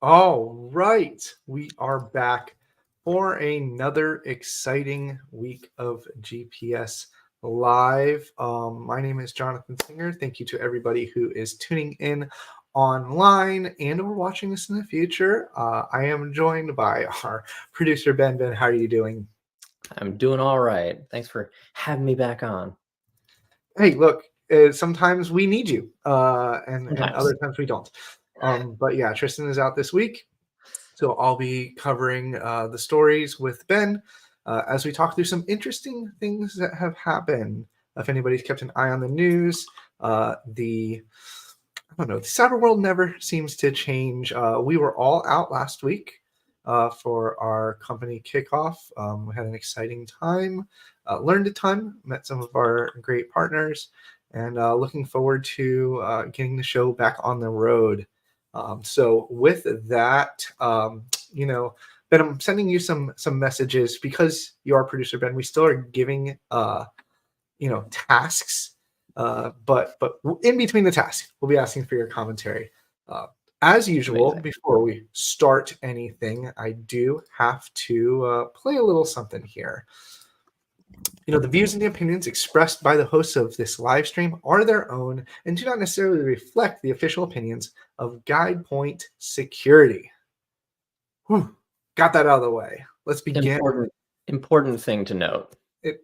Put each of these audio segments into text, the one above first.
All right, we are back for another exciting week of GPS Live. My name is Jonathan Singer. Thank you to everybody who is tuning in online and or watching this in the future. I am joined by our producer, Ben. Ben, how are you doing? I'm doing all right. Thanks for having me back on. Hey, look, sometimes we need you, and Sometimes. other times we don't. But yeah, Tristan is out this week. So I'll be covering the stories with Ben as we talk through some interesting things that have happened. If anybody's kept an eye on the news, the I don't know, the cyber world never seems to change. We were all out last week for our company kickoff. We had an exciting time, learned a ton, met some of our great partners, and looking forward to getting the show back on the road. So with that, Ben, I'm sending you some messages because you are producer Ben. We still are giving tasks, but in between the tasks, we'll be asking for your commentary. Uh, as usual, Amazing. before we start anything, I do have to play a little something here. The views and the opinions expressed by the hosts of this live stream are their own and do not necessarily reflect the official opinions of GuidePoint Security. Whew, got that out of the way. Let's begin. Important thing to note. It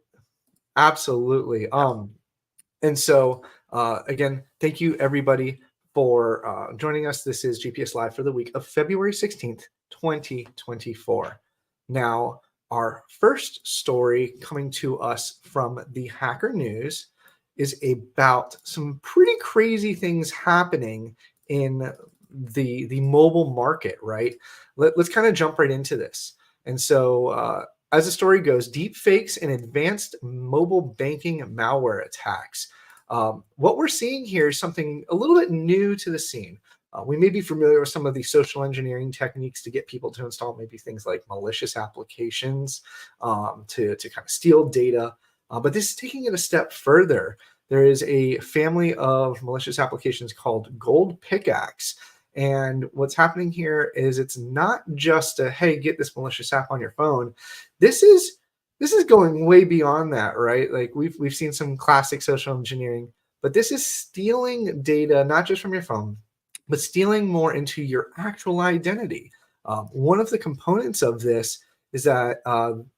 absolutely. And so again, thank you everybody for joining us. This is GPS Live for the week of February 16th, 2024. Now, our first story coming to us from the Hacker News is about some pretty crazy things happening in the mobile market, right? Let's kind of jump right into this. And so as the story goes, deep fakes and advanced mobile banking malware attacks. What we're seeing here is something a little bit new to the scene. We may be familiar with some of the social engineering techniques to get people to install maybe things like malicious applications to kind of steal data. But this is taking it a step further. There is a family of malicious applications called Gold Pickaxe. And what's happening here is it's not just a, hey, get this malicious app on your phone. This is going way beyond that, right? Like we've seen some classic social engineering, but this is stealing data not just from your phone, but stealing more into your actual identity. One of the components of this is that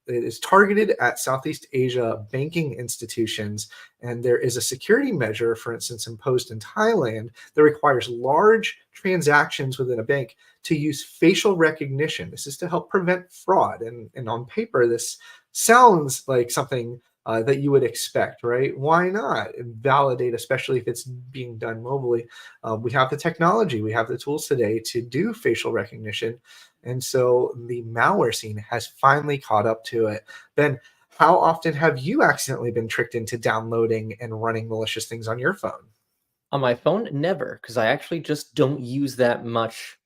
it is targeted at Southeast Asia banking institutions, and there is a security measure, for instance, imposed in Thailand that requires large transactions within a bank to use facial recognition. This is to help prevent fraud, and on paper, this sounds like something that you would expect, right? Why not validate, especially if it's being done mobilely? We have the technology, we have the tools today to do facial recognition. And so the malware scene has finally caught up to it. Ben, how often have you accidentally been tricked into downloading and running malicious things on your phone? On my phone, never, because I actually just don't use that much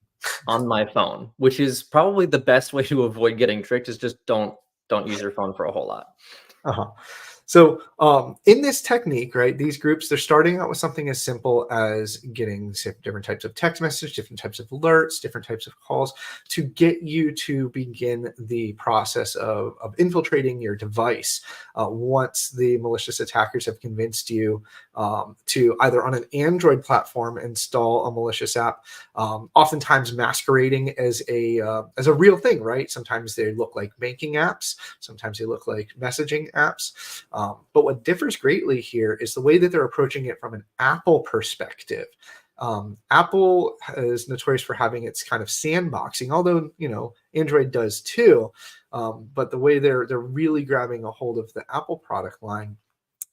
on my phone, which is probably the best way to avoid getting tricked is just don't use your phone for a whole lot. Uh-huh. So in this technique, right, these groups, they're starting out with something as simple as getting different types of text message, different types of alerts, different types of calls to get you to begin the process of infiltrating your device. Once the malicious attackers have convinced you to either on an Android platform install a malicious app, oftentimes masquerading as a real thing, right? Sometimes they look like banking apps, sometimes they look like messaging apps. But what differs greatly here is the way that they're approaching it from an Apple perspective. Apple is notorious for having its kind of sandboxing, although Android does too. But the way they're really grabbing a hold of the Apple product line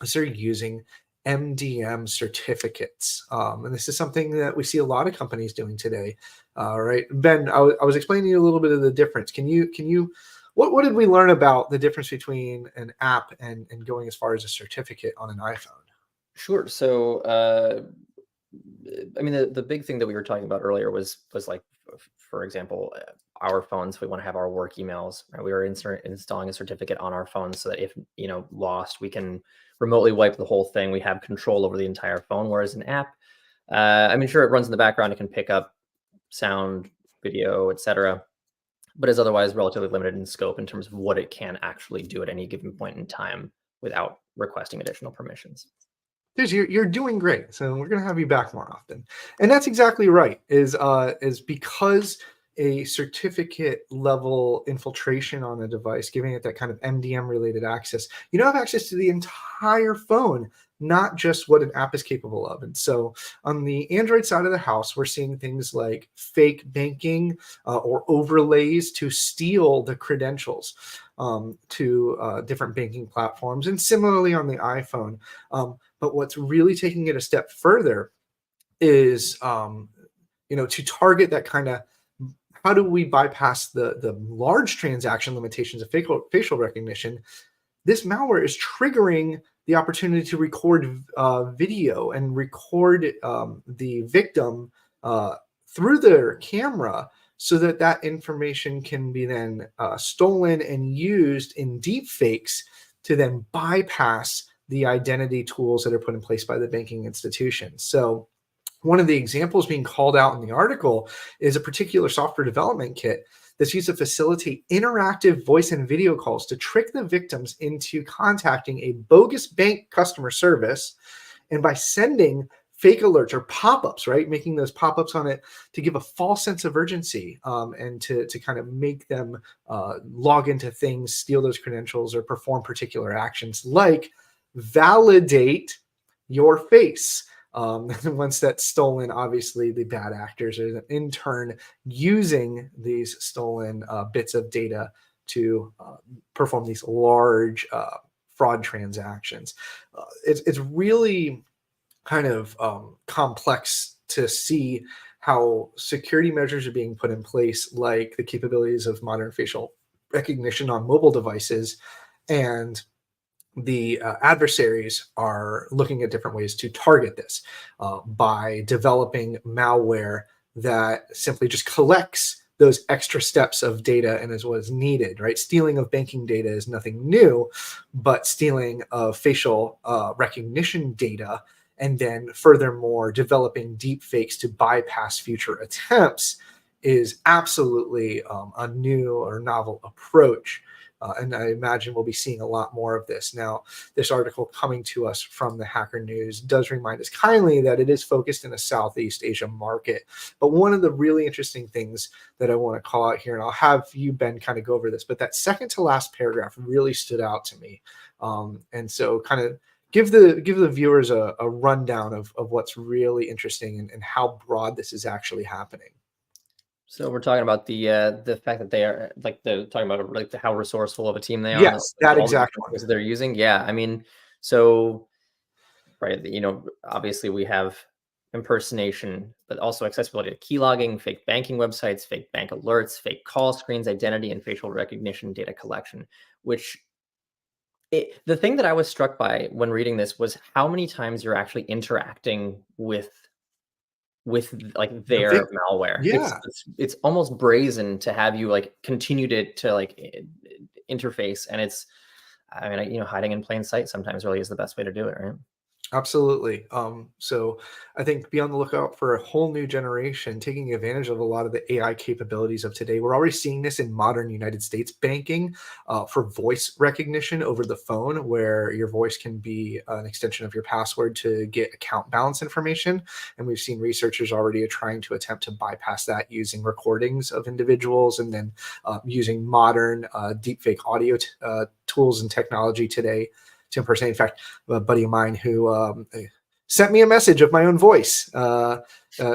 is they're using MDM certificates, and this is something that we see a lot of companies doing today. Right, Ben, I was explaining to you a little bit of the difference. Can you what did we learn about the difference between an app and going as far as a certificate on an iPhone? Sure. So, I mean, the big thing that we were talking about earlier was like, for example, our phones. We want to have our work emails. Right? We were installing a certificate on our phone so that if lost, we can remotely wipe the whole thing. We have control over the entire phone. Whereas an app, I mean, sure, it runs in the background. It can pick up sound video, etc., but is otherwise relatively limited in scope in terms of what it can actually do at any given point in time without requesting additional permissions. You're doing great. So we're gonna have you back more often. And that's exactly right. Is because a certificate level infiltration on a device, giving it that kind of MDM related access, you don't have access to the entire phone, not just what an app is capable of. And so on the Android side of the house, we're seeing things like fake banking or overlays to steal the credentials to different banking platforms. And similarly on the iPhone. But what's really taking it a step further is, to target that kind of, how do we bypass the large transaction limitations of facial recognition? This malware is triggering the opportunity to record video and record the victim through their camera so that that information can be then stolen and used in deep fakes to then bypass the identity tools that are put in place by the banking institution. So one of the examples being called out in the article is a particular software development kit that's used to facilitate interactive voice and video calls to trick the victims into contacting a bogus bank customer service. And by sending fake alerts or pop-ups, right, making those pop-ups on it to give a false sense of urgency and to kind of make them log into things, steal those credentials, or perform particular actions like validate your face. Once that's stolen, obviously the bad actors are in turn using these stolen bits of data to perform these large fraud transactions. It's really kind of complex to see how security measures are being put in place, like the capabilities of modern facial recognition on mobile devices, and the adversaries are looking at different ways to target this by developing malware that simply just collects those extra steps of data and is what is needed, right? Stealing of banking data is nothing new, but stealing of facial recognition data and then furthermore developing deep fakes to bypass future attempts is absolutely a new or novel approach. And I imagine we'll be seeing a lot more of this. Now, this article coming to us from the Hacker News does remind us kindly that it is focused in a Southeast Asia market. But one of the really interesting things that I want to call out here, and I'll have you, Ben, kind of go over this, but that second to last paragraph really stood out to me. And so kind of give the viewers a rundown of what's really interesting and how broad this is actually happening. So we're talking about the fact that they are talking about like how resourceful of a team they are. Yes, that all the exact different one. tools they're using. Yeah, I mean, so right, obviously we have impersonation, but also accessibility to keylogging, fake banking websites, fake bank alerts, fake call screens, identity and facial recognition data collection. The thing that I was struck by when reading this was how many times you're actually interacting with like their malware. Yeah. It's almost brazen to have you like continue to like interface, and it's, I mean, hiding in plain sight sometimes really is the best way to do it, right? Absolutely. So I think be on the lookout for a whole new generation taking advantage of a lot of the AI capabilities of today. We're already seeing this in modern United States banking for voice recognition over the phone, where your voice can be an extension of your password to get account balance information. And we've seen researchers already are trying to attempt to bypass that using recordings of individuals and then using modern deepfake audio tools and technology today to impersonate. In fact, a buddy of mine who sent me a message of my own voice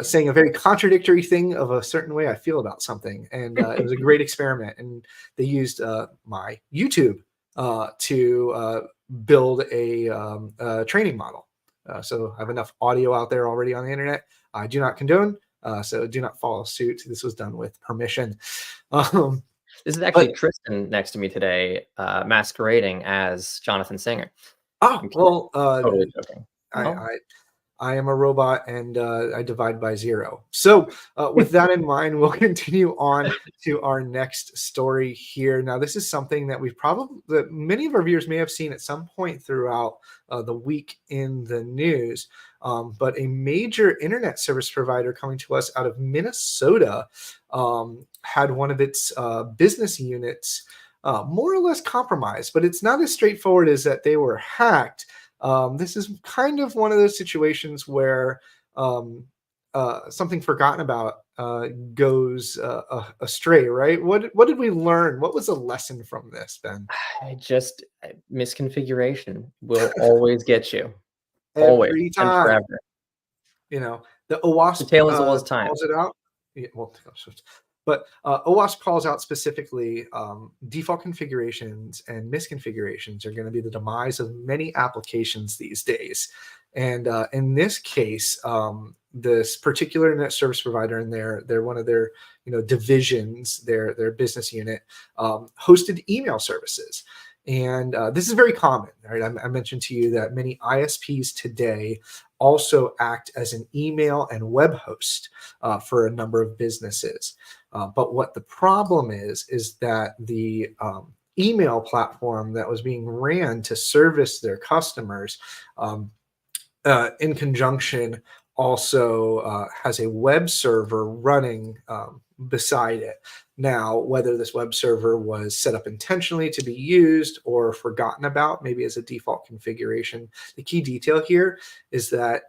saying a very contradictory thing of a certain way I feel about something. And it was a great experiment. And they used my YouTube to build a training model. So I have enough audio out there already on the internet. I do not condone, so do not follow suit. This was done with permission. This is actually Tristan next to me today, masquerading as Jonathan Singer. Oh, well, totally joking. I I am a robot and I divide by 0. So with that in mind, we'll continue on to our next story here. Now, this is something that that many of our viewers may have seen at some point throughout the week in the news. But a major internet service provider coming to us out of Minnesota had one of its business units more or less compromised, but it's not as straightforward as that they were hacked. This is kind of one of those situations where something forgotten about goes astray, right? What did we learn? What was the lesson from this, Ben? Misconfiguration will always get you, always Every and time, forever. the The OWASP tale as old as time. calls it out. Yeah, well, but OWASP calls out specifically default configurations and misconfigurations are going to be the demise of many applications these days. And in this case, this particular internet service provider and they're one of their divisions, their business unit, hosted email services. And this is very common, right? I mentioned to you that many ISPs today also act as an email and web host for a number of businesses. But what the problem is that the email platform that was being ran to service their customers in conjunction also has a web server running beside it. Now, whether this web server was set up intentionally to be used or forgotten about, maybe as a default configuration, the key detail here is that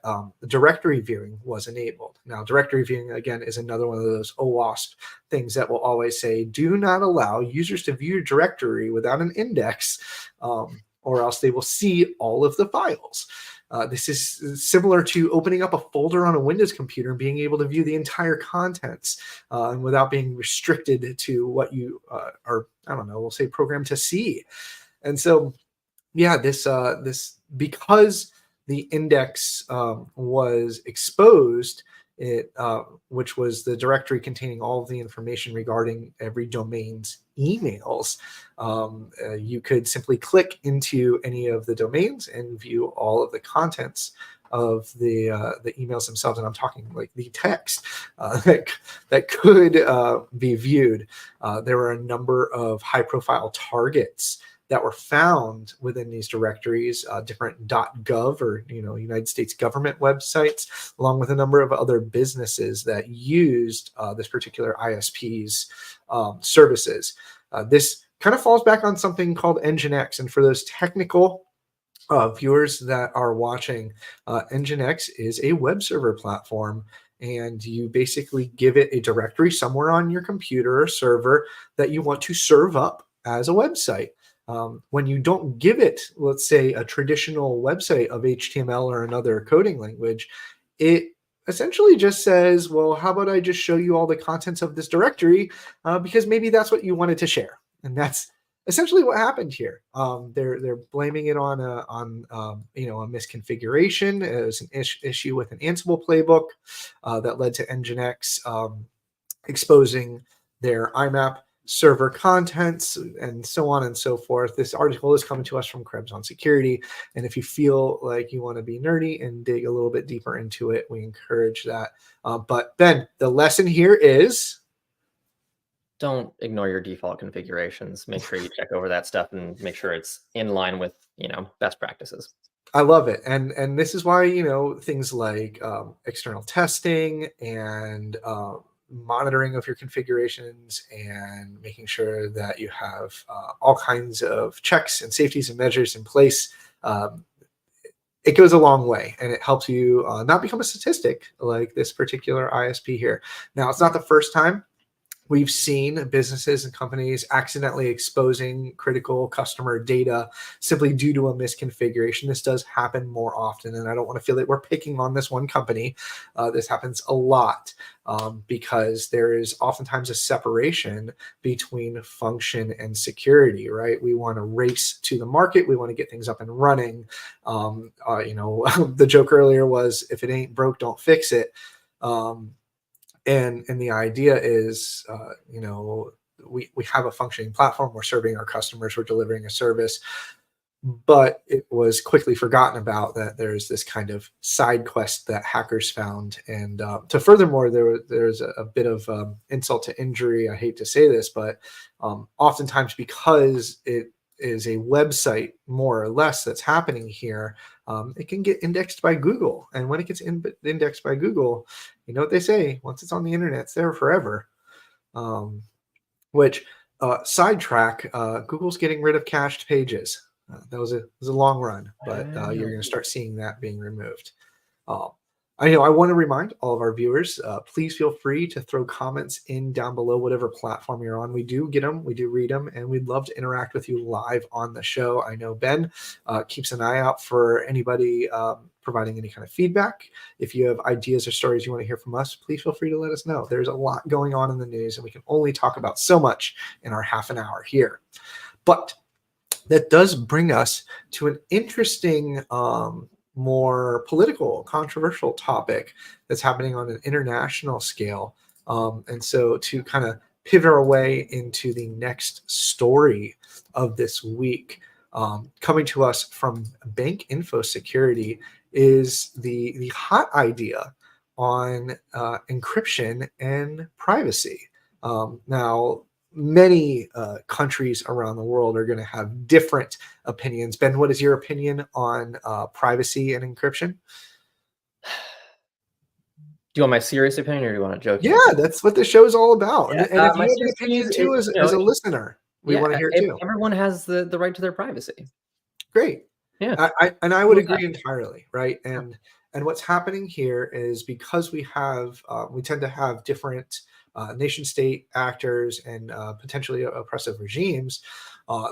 directory viewing was enabled. Now, directory viewing, again, is another one of those OWASP things that will always say, do not allow users to view your directory without an index, or else they will see all of the files. This is similar to opening up a folder on a Windows computer and being able to view the entire contents and without being restricted to what you are, I don't know, we'll say programmed to see. And so, yeah, this because the index was exposed, which was the directory containing all of the information regarding every domain's emails. You could simply click into any of the domains and view all of the contents of the emails themselves, and I'm talking like the text that could be viewed. There were a number of high-profile targets that were found within these directories, different .gov or United States government websites, along with a number of other businesses that used this particular ISP's services. This kind of falls back on something called Nginx, and for those technical viewers that are watching, Nginx is a web server platform, and you basically give it a directory somewhere on your computer or server that you want to serve up as a website. When you don't give it, let's say, a traditional website of HTML or another coding language, it essentially just says, well, how about I just show you all the contents of this directory because maybe that's what you wanted to share. And that's essentially what happened here. They're blaming it on a misconfiguration. It was an issue with an Ansible playbook that led to Nginx exposing their IMAP server contents and so on and so forth. This article is coming to us from Krebs on Security, and if you feel like you want to be nerdy and dig a little bit deeper into it, we encourage that. But Ben, the lesson here is don't ignore your default configurations. Make sure you check over that stuff and make sure it's in line with best practices. I love it, and this is why things like external testing and monitoring of your configurations and making sure that you have all kinds of checks and safeties and measures in place. It goes a long way, and it helps you not become a statistic like this particular ISP here. Now, it's not the first time we've seen businesses and companies accidentally exposing critical customer data simply due to a misconfiguration. This does happen more often, and I don't want to feel that we're picking on this one company. This happens a lot because there is oftentimes a separation between function and security, right? We want to race to the market. We want to get things up and running. The joke earlier was, if it ain't broke, don't fix it. And the idea is, we have a functioning platform. We're serving our customers. We're delivering a service. but it was quickly forgotten about that there's this kind of side quest that hackers found. And to furthermore, there's a bit of insult to injury. I hate to say this, but oftentimes because it is a website more or less that's happening here, it can get indexed by Google. And when it gets indexed by Google, you know what they say, once it's on the internet, it's there forever. Which sidetrack, Google's getting rid of cached pages. That was a long run, but you're going to start seeing that being removed. I want to remind all of our viewers, please feel free to throw comments in down below, whatever platform you're on. We do get them, we do read them, and we'd love to interact with you live on the show. I know Ben keeps an eye out for anybody providing any kind of feedback. If you have ideas or stories you want to hear from us, please feel free to let us know. There's a lot going on in the news, and we can only talk about so much in our half an hour here. But that does bring us to an interesting more political, controversial topic that's happening on an international scale. And so to kind of pivot our way into the next story of this week, coming to us from Bank Info Security is the hot idea on encryption and privacy. Now, many countries around the world are going to have different opinions. Ben, what is your opinion on privacy and encryption? Do you want my serious opinion, or do you want a joke? Yeah, that's what the show is all about. Yeah, And if my you have an serious opinion opinion too, is, as a listener, we want to hear it too. Everyone has the right to their privacy. Great. Yeah. I would agree entirely, right? And what's happening here is because we tend to have different nation state actors and potentially oppressive regimes,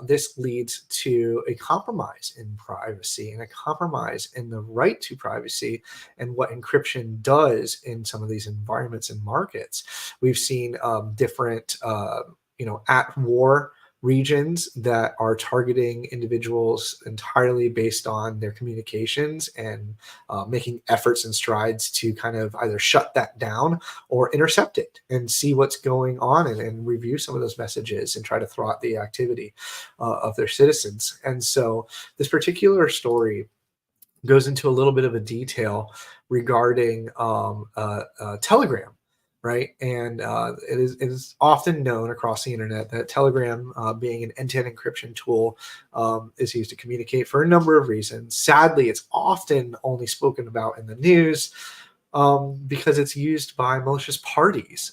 this leads to a compromise in privacy and a compromise in the right to privacy and what encryption does in some of these environments and markets. We've seen different, at war regions that are targeting individuals entirely based on their communications and making efforts and strides to kind of either shut that down or intercept it and see what's going on and review some of those messages and try to thwart the activity of their citizens. And so this particular story goes into a little bit of a detail regarding Telegram. Right. And it is often known across the internet that Telegram, being an end-to-end encryption tool, is used to communicate for a number of reasons. Sadly, it's often only spoken about in the news because it's used by malicious parties.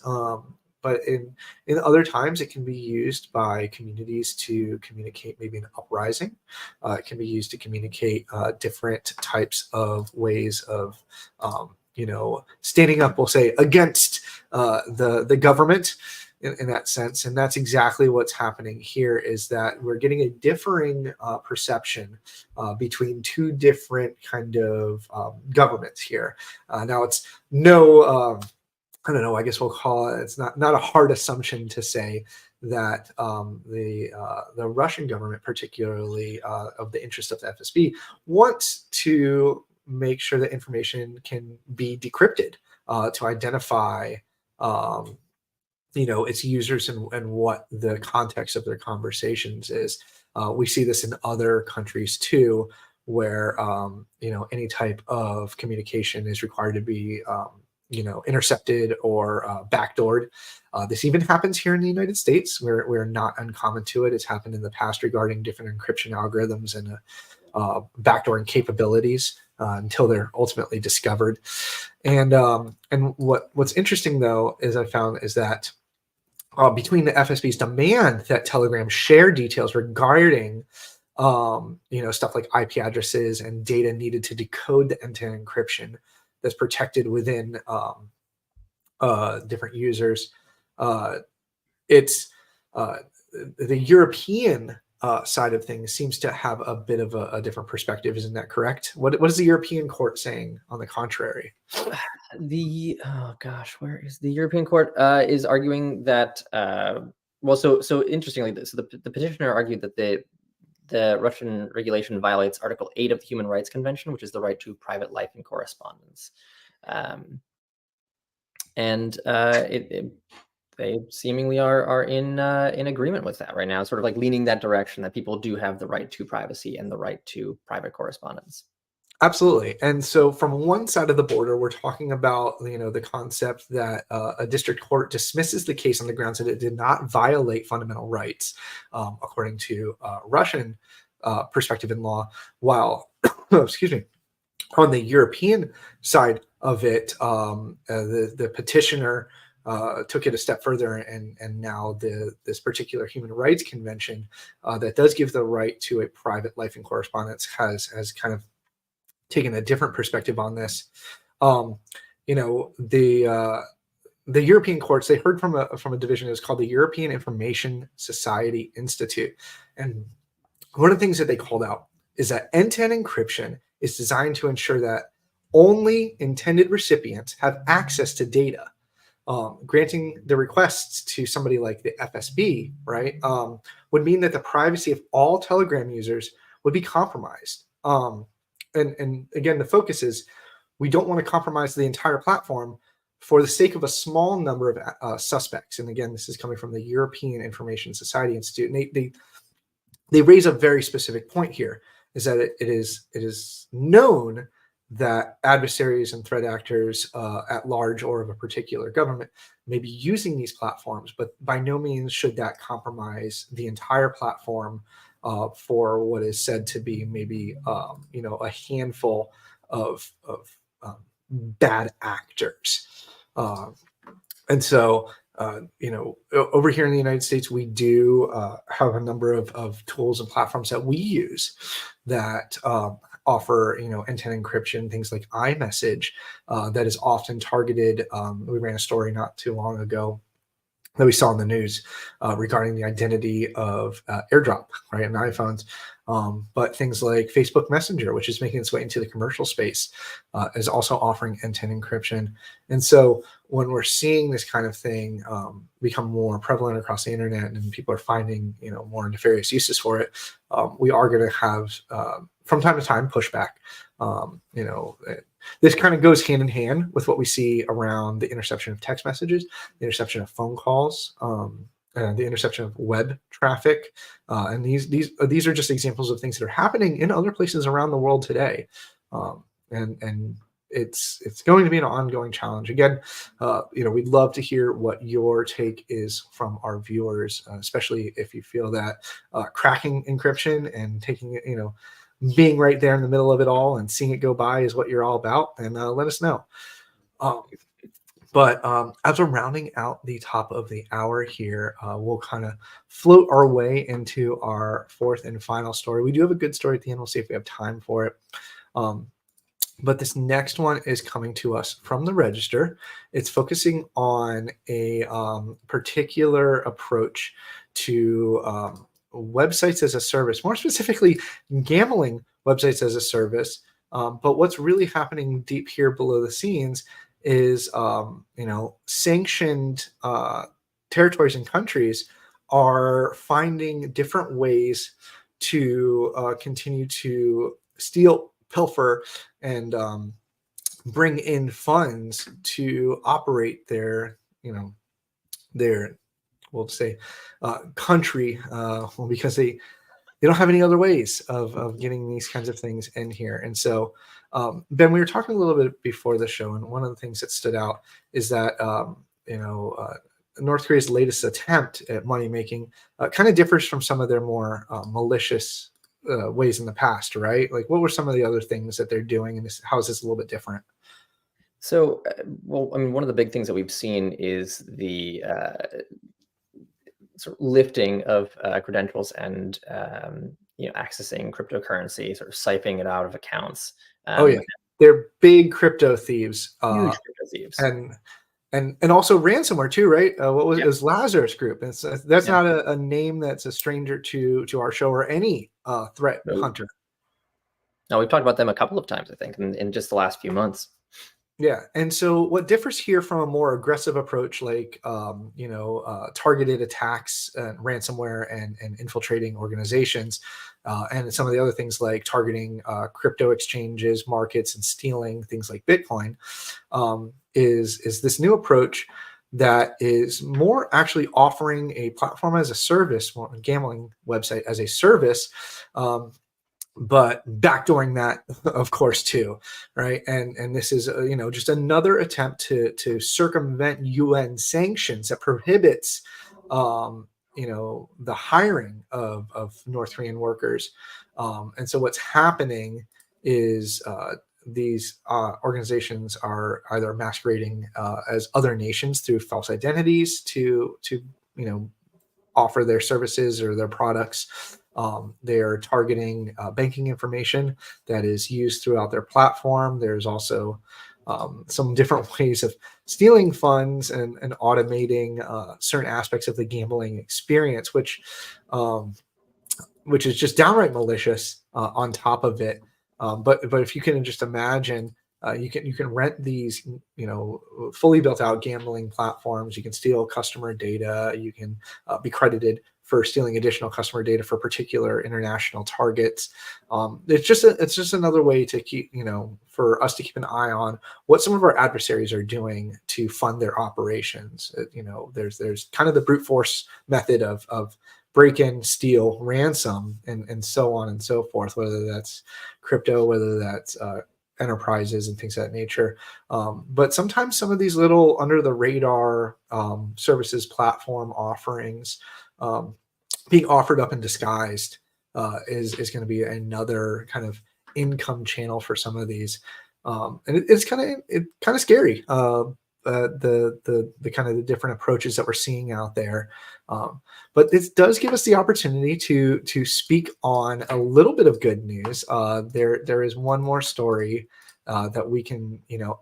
But in other times, it can be used by communities to communicate maybe an uprising. It can be used to communicate different types of ways of standing up, we'll say, against the government in that sense. And that's exactly what's happening here, is that we're getting a differing perception between two different kind of governments here. Now, it's I don't know, I guess we'll call it, it's not a hard assumption to say that the Russian government, particularly of the interest of the FSB, wants to make sure that information can be decrypted to identify its users and what the context of their conversations is. We see this in other countries too, where any type of communication is required to be intercepted or backdoored. This even happens here in the United States. We're not uncommon to it. It's happened in the past regarding different encryption algorithms and backdooring capabilities until they're ultimately discovered. And what's interesting, though, is I found is that between the FSB's demand that Telegram share details regarding stuff like IP addresses and data needed to decode the end-to-end encryption that's protected within different users, it's the European side of things seems to have a bit of a different perspective. Isn't that correct? What is the European court saying on the contrary? Where is the European court is arguing that so interestingly, so the petitioner argued that the Russian regulation violates Article 8 of the Human Rights Convention, which is the right to private life and correspondence. they seemingly are in agreement with that right now, sort of like leaning that direction that people do have the right to privacy and the right to private correspondence. Absolutely. And so from one side of the border, we're talking about, the concept that a district court dismisses the case on the grounds that it did not violate fundamental rights, according to Russian perspective in law, while, excuse me, on the European side of it, the petitioner took it a step further, and now this particular human rights convention that does give the right to a private life and correspondence has kind of taken a different perspective on this. Um, the European courts, they heard from a division that's called the European Information Society Institute, and one of the things that they called out is that end-to-end encryption is designed to ensure that only intended recipients have access to data. Granting the requests to somebody like the FSB, right, would mean that the privacy of all Telegram users would be compromised. And again, the focus is we don't want to compromise the entire platform for the sake of a small number of suspects. And again, this is coming from the European Information Society Institute. And they raise a very specific point here, is that it is known that adversaries and threat actors at large or of a particular government may be using these platforms, but by no means should that compromise the entire platform for what is said to be maybe a handful of bad actors. And so over here in the United States, we do have a number of tools and platforms that we use that offer end-to-end encryption, things like iMessage that is often targeted. We ran a story not too long ago that we saw in the news regarding the identity of AirDrop, right, in iPhones. But things like Facebook Messenger, which is making its way into the commercial space, is also offering end-to-end encryption. And so when we're seeing this kind of thing become more prevalent across the internet, and people are finding more nefarious uses for it, we are going to have from time to time pushback. This kind of goes hand in hand with what we see around the interception of text messages, the interception of phone calls, and the interception of web traffic. And these are just examples of things that are happening in other places around the world today. And it's going to be an ongoing challenge. Again, we'd love to hear what your take is from our viewers, especially if you feel that cracking encryption and taking it, being right there in the middle of it all and seeing it go by is what you're all about, and let us know. But as we're rounding out the top of the hour here, we'll kind of float our way into our fourth and final story. We do have a good story at the end. We'll see if we have time for it. But this next one is coming to us from the Register. It's focusing on a particular approach to websites as a service, more specifically gambling websites as a service. But what's really happening deep here below the scenes is, sanctioned territories and countries are finding different ways to continue to steal, pilfer, and bring in funds to operate their we'll say country, because they don't have any other ways of getting these kinds of things in here. And so, Ben, we were talking a little bit before the show, and one of the things that stood out is that North Korea's latest attempt at money making kind of differs from some of their more malicious ways in the past, right? Like, what were some of the other things that they're doing, and how is this a little bit different? So, one of the big things that we've seen is the sort of lifting of credentials and accessing cryptocurrency, sort of siphoning it out of accounts. Oh yeah, they're big crypto thieves, huge crypto thieves, and also ransomware too, right? What was it? It was Lazarus Group. And so that's not a name that's a stranger to our show or any threat hunter. No, we've talked about them a couple of times, I think, in just the last few months. Yeah. And so what differs here from a more aggressive approach, like, targeted attacks and ransomware and infiltrating organizations, and some of the other things like targeting crypto exchanges, markets, and stealing things like Bitcoin, is this new approach that is more actually offering a platform as a service, more a gambling website as a service, but backdooring that, of course, too, right? And this is just another attempt to circumvent UN sanctions that prohibits the hiring of North Korean workers. And so what's happening is these organizations are either masquerading as other nations through false identities to offer their services or their products. They are targeting banking information that is used throughout their platform. There's also some different ways of stealing funds and automating certain aspects of the gambling experience, which is just downright malicious on top of it. But if you can just imagine, you can rent these fully built out gambling platforms. You can steal customer data. You can be credited for stealing additional customer data for particular international targets. It's just another way to keep for us to keep an eye on what some of our adversaries are doing to fund their operations. There's kind of the brute force method of break in, steal, ransom, and so on and so forth, whether that's crypto, whether that's enterprises and things of that nature. But sometimes some of these little under the radar services platform offerings being offered up and disguised is going to be another kind of income channel for some of these. And it's kind of scary. The kind of the different approaches that we're seeing out there. But this does give us the opportunity to speak on a little bit of good news. There is one more story that we can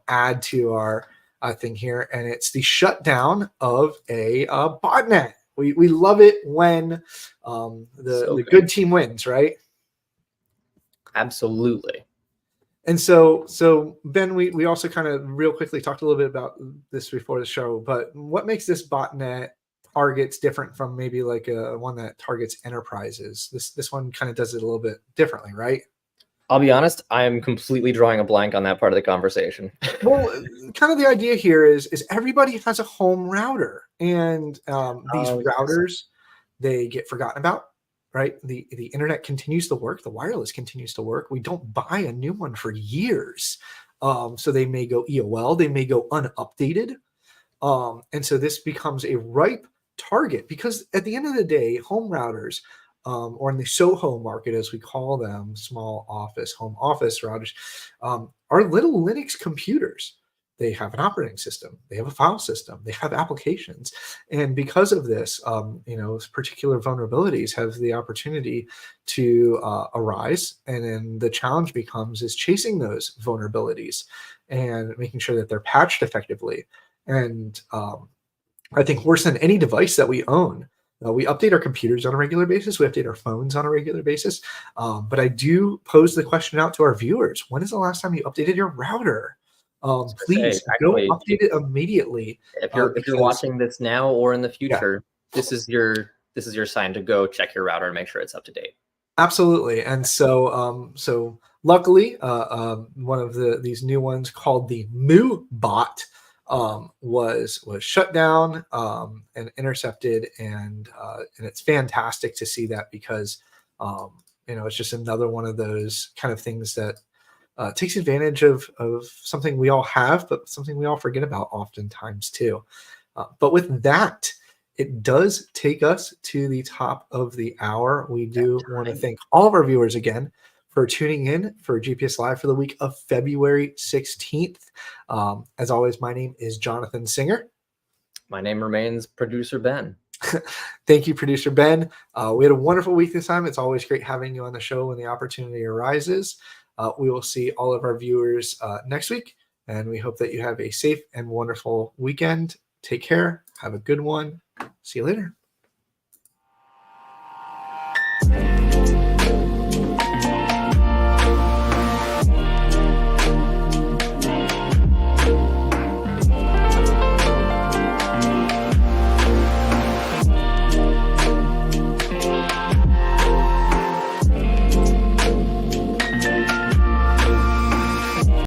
add to our thing here, and it's the shutdown of a botnet. We love it when the good team wins, right? Absolutely. And so Ben, we also kind of real quickly talked a little bit about this before the show, but what makes this botnet targets different from maybe like one that targets enterprises? This one kind of does it a little bit differently, right? I'll be honest, I'm completely drawing a blank on that part of the conversation. Well, kind of the idea here is everybody has a home router, and these routers, they get forgotten about. Right, the internet continues to work, the wireless continues to work. We don't buy a new one for years, so they may go EOL, they may go unupdated, and so this becomes a ripe target because at the end of the day, home routers, or in the SOHO market as we call them, small office, home office routers, are little Linux computers. They have an operating system, they have a file system, they have applications. And because of this, particular vulnerabilities have the opportunity to arise. And then the challenge becomes is chasing those vulnerabilities and making sure that they're patched effectively. And I think worse than any device that we own, we update our computers on a regular basis. We update our phones on a regular basis. But I do pose the question out to our viewers. When is the last time you updated your router? Please go update it immediately. If you're watching this now or in the future, this is your sign to go check your router and make sure it's up to date. Absolutely. And so luckily, one of these new ones called the MooBot was shut down and intercepted, and it's fantastic to see that because it's just another one of those kind of things that takes advantage of something we all have, but something we all forget about oftentimes too. But with that, it does take us to the top of the hour. We do want to thank all of our viewers again for tuning in for GPS Live for the week of February 16th. As always, my name is Jonathan Singer. My name remains Producer Ben. Thank you, Producer Ben. We had a wonderful week this time. It's always great having you on the show when the opportunity arises. We will see all of our viewers next week, and we hope that you have a safe and wonderful weekend. Take care. Have a good one. See you later.